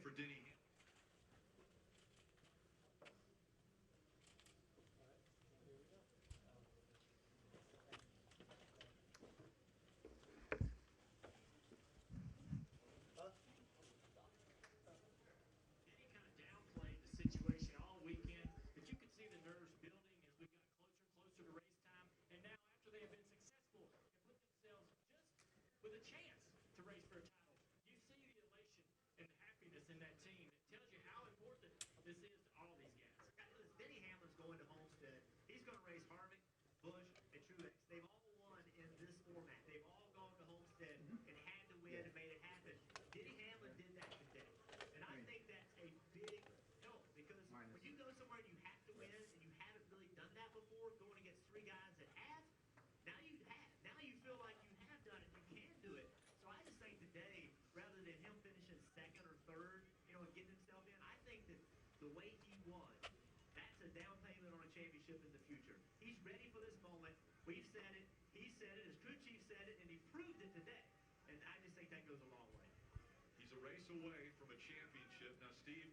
for Denny. Going to Homestead. He's going to race Harvick, Busch, and Truex. They've all won in this format. They've all gone to Homestead and had to win and made it happen. Denny Hamlin did that today. And I think that's a big help because when you go somewhere and you have to win and you haven't really done that before, going against three guys that have, now you have. Now you feel like you have done it. You can do it. So I just think today, rather than him finishing second or third, and getting himself in, I think that the way he won, that's a down payment on a championship in the future. He's ready for this moment. We've said it. He said it. His crew chief said it, and he proved it today. And I just think that goes a long way. He's a race away from a championship. Now, Steve,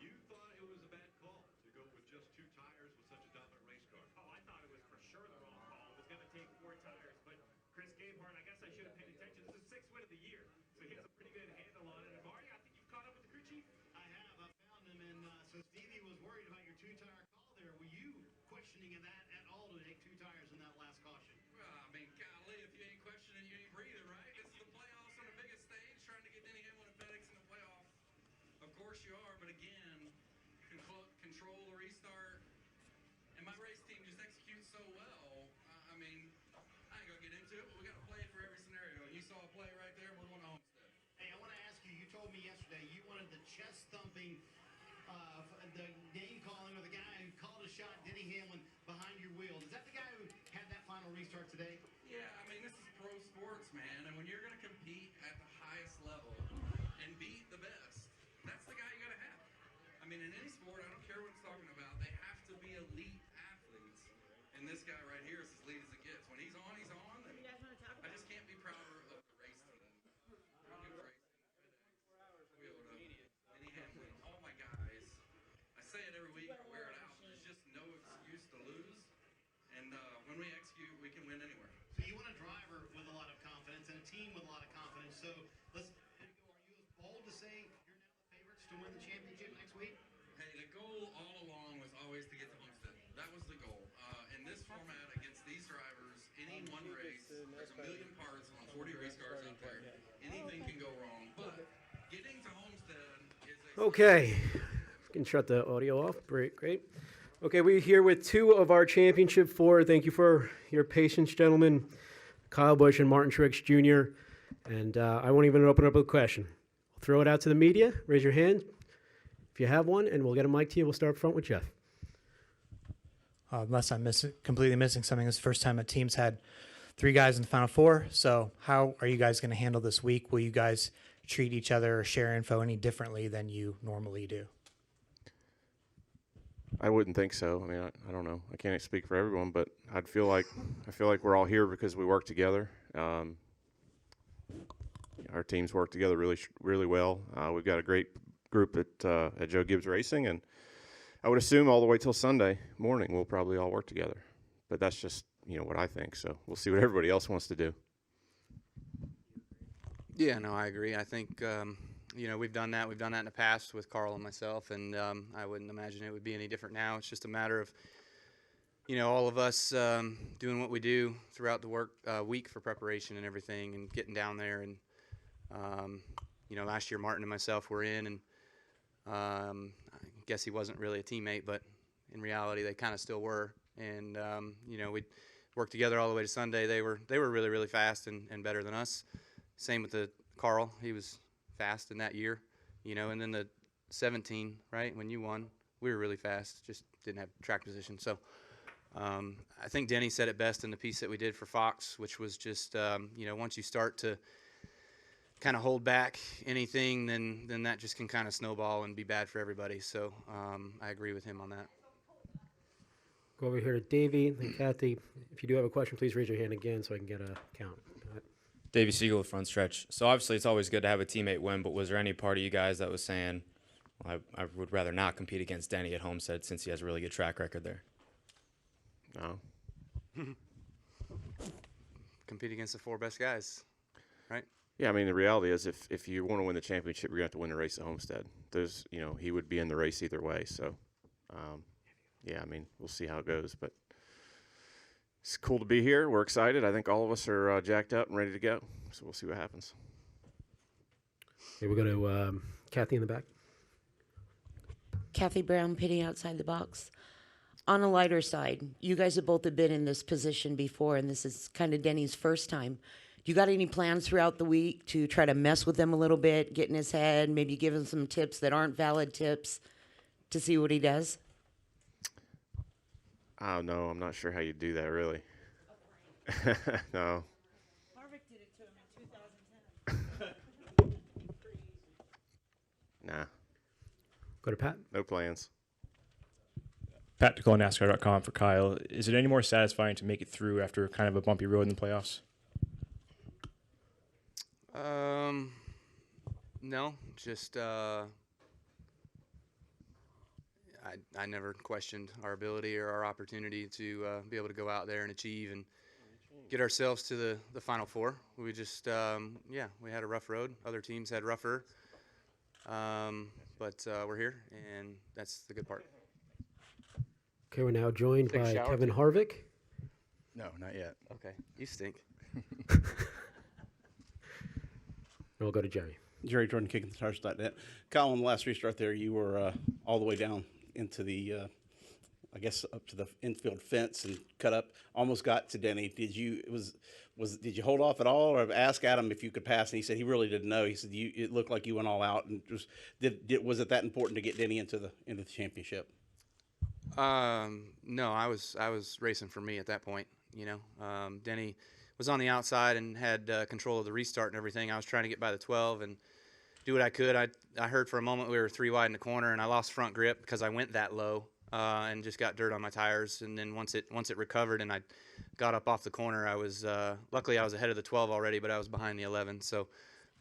you thought it was a bad call to go with just 2 tires with such a dominant race car. Oh, I thought it was for sure the wrong call. It was going to take 4 tires. But Chris Gabehart, I guess I should have paid attention. This is the 6th win of the year. So he has a pretty good handle on it. And Marty, I think you've caught up with the crew chief. I have. I found him. And so Stevie was worried about your 2-tire call there. Were you questioning that at all to take 2 tires in that last caution? Well, I mean, golly, if you ain't questioning, you ain't breathing, right? This is the playoffs on the biggest stage, trying to get Denny Hamlin and FedEx in the playoff. Of course you are, but again, control the restart. And my race team just executes so well. I mean, I ain't going to get into it, but we got to play for every scenario. You saw a play right there, we're going to Homestead. Hey, I want to ask you, you told me yesterday you wanted the chest thumping, the name calling, or the guy who called a shot, Denny Hamlin, behind your wheel. Is that the guy who had that final restart today? Yeah, I mean, this is pro sports, man. And when you're going to compete at the highest level and beat the best, that's the guy you got to have. I mean, in any sport, I don't care what it's talking about, they have to be elite athletes. And this guy right here is as elite as it gets. When he's on, he's on. And I just can't be prouder of the race team. Denny Hamlin, all my guys. I say it every week, I wear it out. There's just no excuse to lose. And when we execute, we can win anywhere. So you want a driver with a lot of confidence and a team with a lot of confidence. So are you as bold to say you're now the favorites to win the championship next week? Hey, the goal all along was always to get to Homestead. That was the goal. In this format, against these drivers, any one race, there's a million parts on 40 race cars out there. Anything can go wrong. But getting to Homestead is a... Okay. We can shut the audio off. Great, great. Okay, we're here with 2 of our championship 4. Thank you for your patience, gentlemen. Kyle Busch and Martin Truex Jr. And I won't even open up a question. We'll throw it out to the media. Raise your hand if you have one, and we'll get a mic to you. We'll start up front with Jeff. Unless I'm completely missing something, this is the first time a team's had 3 guys in the Final Four. So how are you guys going to handle this week? Will you guys treat each other or share info any differently than you normally do? I wouldn't think so. I mean, I don't know. I can't speak for everyone, but I feel like we're all here because we work together. Our teams work together really well. We've got a great group at Joe Gibbs Racing, and I would assume all the way till Sunday morning we'll probably all work together. But that's just what I think. So we'll see what everybody else wants to do. Yeah, no, I agree. I think we've done that. We've done that in the past with Carl and myself, and I wouldn't imagine it would be any different now. It's just a matter of all of us doing what we do throughout the week for preparation and everything, and getting down there. And last year Martin and myself were in, and I guess he wasn't really a teammate, but in reality they kind of still were. And we worked together all the way to Sunday. They were really, really fast and better than us. Same with Carl. He was fast in that year, and then the 17, right, when you won, we were really fast, just didn't have track position. So I think Denny said it best in the piece that we did for Fox, which was just, once you start to kind of hold back anything, then that just can kind of snowball and be bad for everybody. So I agree with him on that. Go over here to Davey and Kathy. If you do have a question, please raise your hand again so I can get a count. Davey Siegel with Front Stretch. So obviously it's always good to have a teammate win, but was there any part of you guys that was saying, well, I would rather not compete against Denny at Homestead since he has a really good track record there? No. Compete against the 4 best guys, right? Yeah, I mean, the reality is if you want to win the championship, you're going to have to win the race at Homestead. He would be in the race either way. So, yeah, I mean, we'll see how it goes. But it's cool to be here. We're excited. I think all of us are jacked up and ready to go. So we'll see what happens. Okay, we go to Kathy in the back. Kathy Brown, pitting outside the box. On a lighter side, you guys have both been in this position before, and this is kind of Denny's first time. You got any plans throughout the week to try to mess with him a little bit, get in his head, maybe give him some tips that aren't valid tips to see what he does? Oh, no, I'm not sure how you do that, really. No. Harvick did it to him in 2010. Nah. Go to Pat. No plans. Pat DeCole, NASCAR.com for Kyle. Is it any more satisfying to make it through after kind of a bumpy road in the playoffs? No, just I never questioned our ability or our opportunity to be able to go out there and achieve and get ourselves to the Final Four. We just, we had a rough road. Other teams had rougher, but we're here, and that's the good part. Okay, we're now joined Take a by shower, Kevin too. Harvick. No, not yet. Okay, you stink. And we'll go to Jerry. Jerry Jordan, KickingTheTires.net. Kyle, on the last restart there, you were all the way down into the, I guess, up to the infield fence and cut up. Almost got to Denny. Did you did you hold off at all, or ask Adam if you could pass? And he said he really didn't know. He said it looked like you went all out. And was it that important to get Denny into the championship? No, I was racing for me at that point. Denny was on the outside and had control of the restart and everything. I was trying to get by the 12 and do what I could. I heard for a moment we were 3 wide in the corner, and I lost front grip because I went that low and just got dirt on my tires. And then once it recovered and I got up off the corner, I was luckily I was ahead of the 12 already, but I was behind the 11. So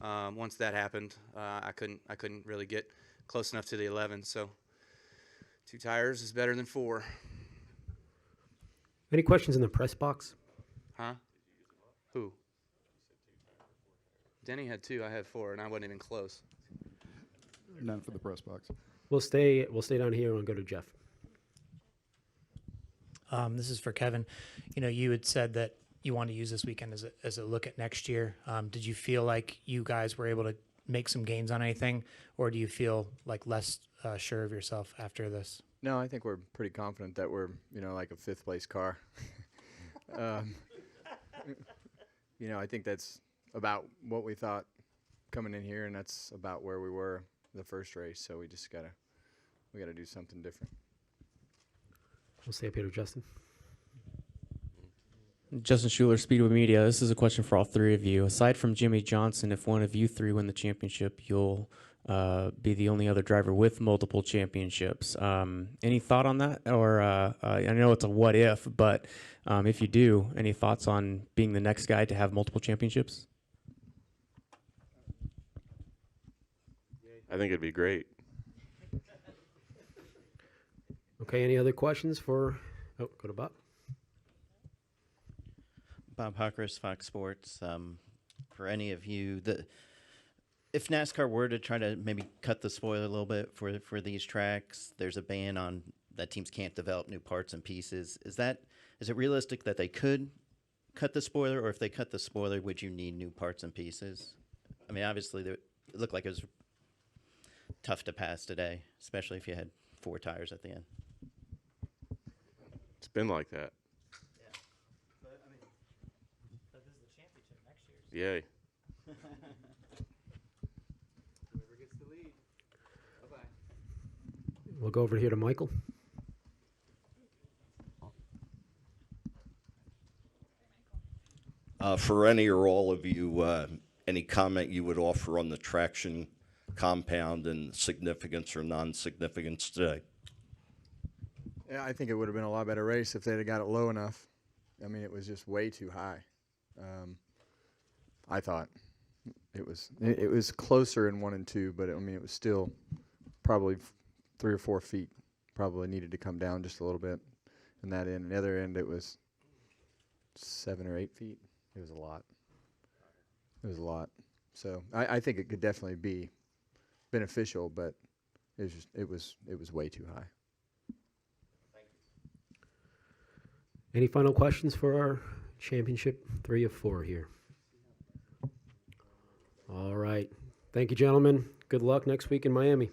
once that happened, I couldn't really get close enough to the 11. So 2 tires is better than 4. Any questions in the press box? Huh? Who? Denny had 2, I had 4, and I wasn't even close. None for the press box. We'll stay down here and we'll go to Jeff. This is for Kevin. You had said that you wanted to use this weekend as a look at next year. Did you feel like you guys were able to make some gains on anything, or do you feel like less sure of yourself after this? No, I think we're pretty confident that we're, like a 5th place car. I think that's about what we thought coming in here, and that's about where we were the first race. So we just gotta do something different. We'll stay up here with Justin. Justin Schuler, Speedway Media. This is a question for all 3 of you. Aside from Jimmy Johnson, if one of you 3 win the championship, you'll be the only other driver with multiple championships. Any thought on that? Or I know it's a what if, but if you do, any thoughts on being the next guy to have multiple championships? I think it'd be great. Okay, any other questions for, go to Bob. Bob Huckers, Fox Sports. For any of you, if NASCAR were to try to maybe cut the spoiler a little bit for these tracks, there's a ban on that teams can't develop new parts and pieces. Is it realistic that they could cut the spoiler, or if they cut the spoiler, would you need new parts and pieces? I mean, obviously, it looked like it was tough to pass today, especially if you had 4 tires at the end. It's been like that. But this is the championship next year. Yay. Whoever gets the lead. Bye-bye. We'll go over here to Michael. For any or all of you, any comment you would offer on the traction compound and significance or non-significance today? Yeah, I think it would have been a lot better race if they'd have got it low enough. I mean, it was just way too high. I thought it was closer in 1 and 2, but I mean it was still probably 3 or 4 feet. Probably needed to come down just a little bit. And that end, the other end, it was 7 or 8 feet. It was a lot. It was a lot. So I think it could definitely be beneficial, but it was way too high. Any final questions for our championship 3 of 4 here? All right. Thank you, gentlemen. Good luck next week in Miami.